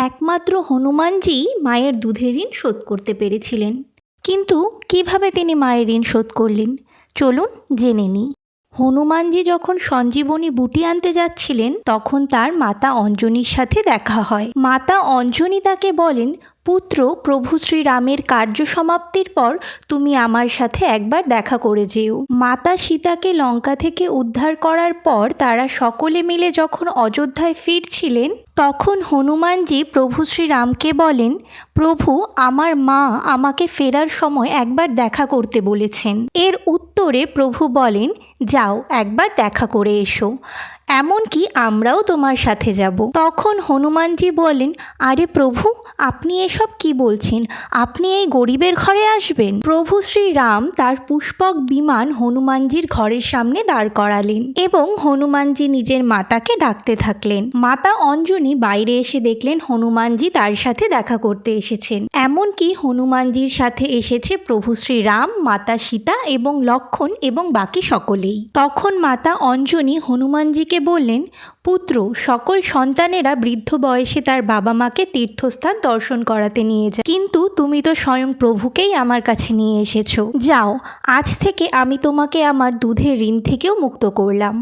একমাত্র হনুমানজি মায়ের দুধের ঋণ শোধ করতে পেরেছিলেন। কিন্তু কিভাবে তিনি মায়ের ঋণ শোধ করলেন চলুন জেনে নিই। হনুমানজি যখন সঞ্জীবনী বুটি আনতে যাচ্ছিলেন তখন তার মাতা অঞ্জনির সাথে দেখা হয়। মাতা অঞ্জনি তাকে বলেন, পুত্র, প্রভু শ্রীরামের কার্য সমাপ্তির পর তুমি আমার সাথে একবার দেখা করে যেও। মাতা সীতাকে লঙ্কা থেকে উদ্ধার করার পর তারা সকলে মিলে যখন অযোধ্যায় ফিরছিলেন তখন হনুমানজি প্রভু শ্রীরামকে বলেন, প্রভু, আমার মা আমাকে ফেরার সময় একবার দেখা করতে বলেছেন। এর উত্তরে প্রভু বলেন, যাও একবার দেখা করে এসো, এমনকি আমরাও তোমার সাথে যাব। তখন হনুমানজি বলেন, আরে প্রভু, আপনি এসব কি বলছেন? আপনি এই গরিবের ঘরে আসবেন? প্রভু শ্রীরাম তার পুষ্পক বিমান হনুমানজির ঘরের সামনে দাঁড় করালেন এবং হনুমানজি নিজের মাতাকে ডাকতে থাকলেন। মাতা অঞ্জনি বাইরে এসে দেখলেন হনুমানজি তার সাথে দেখা করতে এসেছেন। এমনকি হনুমানজির সাথে এসেছে প্রভু শ্রীরাম, মাতা সীতা এবং লক্ষ্মণ এবং বাকি সকলেই। তখন মাতা অঞ্জনি হনুমানজিকে বললেন, পুত্র, সকল সন্তানেরা বৃদ্ধ বয়সে তার বাবা মাকে তীর্থস্থান দর্শন করাতে নিয়ে যায়, কিন্তু তুমি তো স্বয়ং প্রভুকেই আমার কাছে নিয়ে এসেছো। যাও, আজ থেকে আমি তোমাকে আমার দুধের ঋণ থেকেও মুক্ত করলাম।